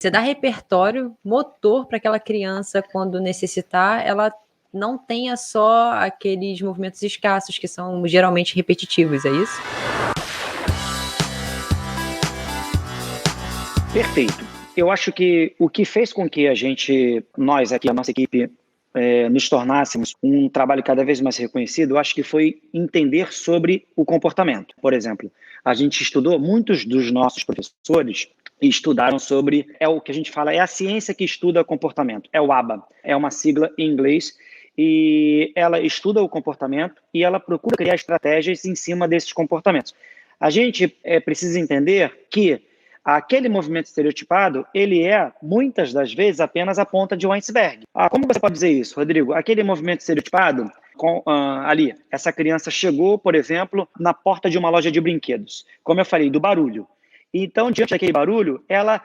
você dá repertório motor para aquela criança quando necessitar, ela não tenha só aqueles movimentos escassos que são geralmente repetitivos, é isso? Perfeito. Eu acho que o que fez com que nós aqui, a nossa equipe, nos tornássemos um trabalho cada vez mais reconhecido, eu acho que foi entender sobre o comportamento. Por exemplo, a gente estudou, muitos dos nossos professores estudaram sobre, é o que a gente fala, é a ciência que estuda comportamento, é o ABA, é uma sigla em inglês, e ela estuda o comportamento e ela procura criar estratégias em cima desses comportamentos. A gente precisa entender que aquele movimento estereotipado, ele é, muitas das vezes, apenas a ponta de um iceberg. Como você pode dizer isso, Rodrigo? Aquele movimento estereotipado, ali, essa criança chegou, por exemplo, na porta de uma loja de brinquedos. Como eu falei, do barulho. Então, diante daquele barulho, ela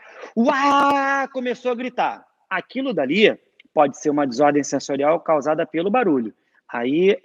começou a gritar. Aquilo dali pode ser uma desordem sensorial causada pelo barulho. Aí,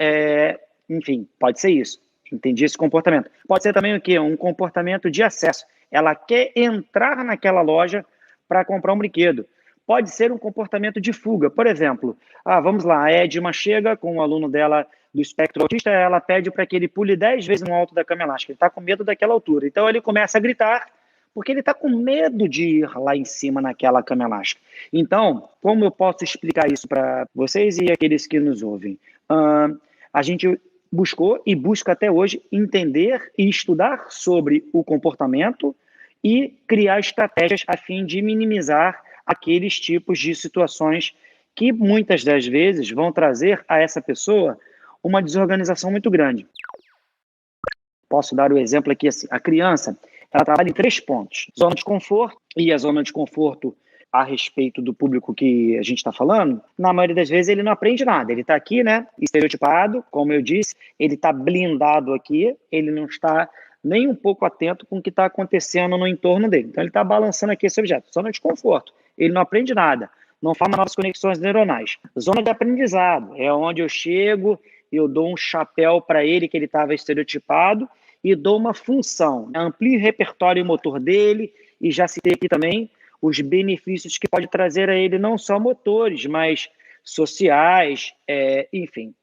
enfim, pode ser isso. Entendi esse comportamento. Pode ser também o quê? Um comportamento de acesso. Ela quer entrar naquela loja para comprar um brinquedo. Pode ser um comportamento de fuga. Por exemplo, vamos lá, a Edma chega com um aluno dela do espectro autista, ela pede para que ele pule 10 vezes no alto da cama elástica. Ele está com medo daquela altura. Então, ele começa a gritar, porque ele está com medo de ir lá em cima naquela cama elástica. Então, como eu posso explicar isso para vocês e aqueles que nos ouvem? A gente buscou e busca até hoje entender e estudar sobre o comportamento e criar estratégias a fim de minimizar aqueles tipos de situações que muitas das vezes vão trazer a essa pessoa uma desorganização muito grande. Posso dar o exemplo aqui assim, a criança, ela trabalha em 3 pontos: zona de conforto, e a zona de conforto a respeito do público que a gente está falando, na maioria das vezes ele não aprende nada. Ele está aqui, né, estereotipado, como eu disse, ele está blindado aqui, ele não está nem um pouco atento com o que está acontecendo no entorno dele. Então ele está balançando aqui esse objeto, zona de conforto. Ele não aprende nada, não forma novas conexões neuronais. Zona de aprendizado é onde eu chego, eu dou um chapéu para ele que ele estava estereotipado e dou uma função, amplio o repertório motor dele, e já citei aqui também os benefícios que pode trazer a ele, não só motores, mas sociais, enfim.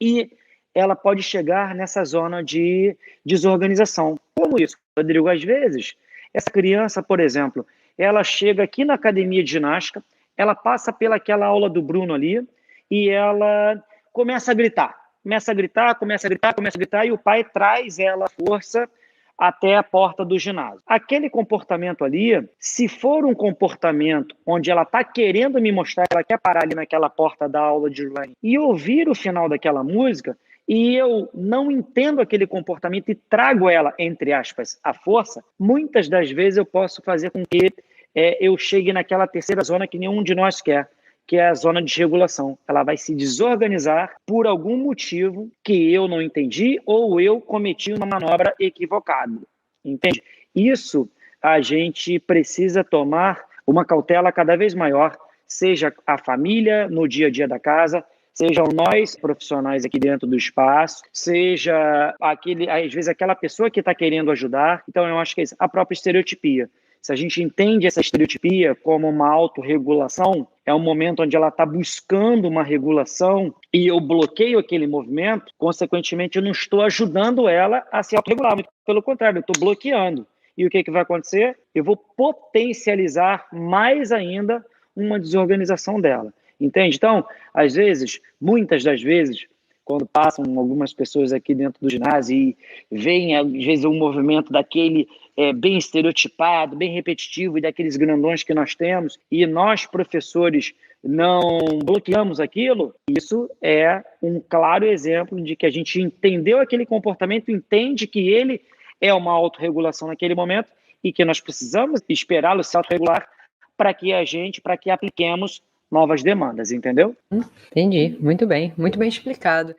E ela pode chegar nessa zona de desorganização. Como isso, Rodrigo? Às vezes, essa criança, por exemplo, ela chega aqui na academia de ginástica, ela passa pelaquela aula do Bruno ali, e ela começa a gritar. Começa a gritar, e o pai traz ela à força até a porta do ginásio. Aquele comportamento ali, se for um comportamento onde ela está querendo me mostrar, ela quer parar ali naquela porta da aula de running e ouvir o final daquela música, e eu não entendo aquele comportamento e trago ela, entre aspas, à força, muitas das vezes eu posso fazer com que eu chegue naquela terceira zona que nenhum de nós quer, que é a zona de regulação. Ela vai se desorganizar por algum motivo que eu não entendi ou eu cometi uma manobra equivocada. Entende? Isso a gente precisa tomar uma cautela cada vez maior, seja a família no dia a dia da casa, sejam nós profissionais aqui dentro do espaço, seja às vezes aquela pessoa que está querendo ajudar. Então eu acho que é isso, a própria estereotipia. Se a gente entende essa estereotipia como uma autorregulação, é um momento onde ela está buscando uma regulação e eu bloqueio aquele movimento, consequentemente eu não estou ajudando ela a se autorregular, muito pelo contrário, eu estou bloqueando. E o que vai acontecer? Eu vou potencializar mais ainda uma desorganização dela. Entende? Então, às vezes, muitas das vezes, quando passam algumas pessoas aqui dentro do ginásio e veem, às vezes, um movimento daquele bem estereotipado, bem repetitivo, e daqueles grandões que nós temos, e nós, professores, não bloqueamos aquilo, isso é um claro exemplo de que a gente entendeu aquele comportamento, entende que ele é uma autorregulação naquele momento e que nós precisamos esperá-lo se autorregular para que apliquemos novas demandas, entendeu? Entendi, muito bem explicado.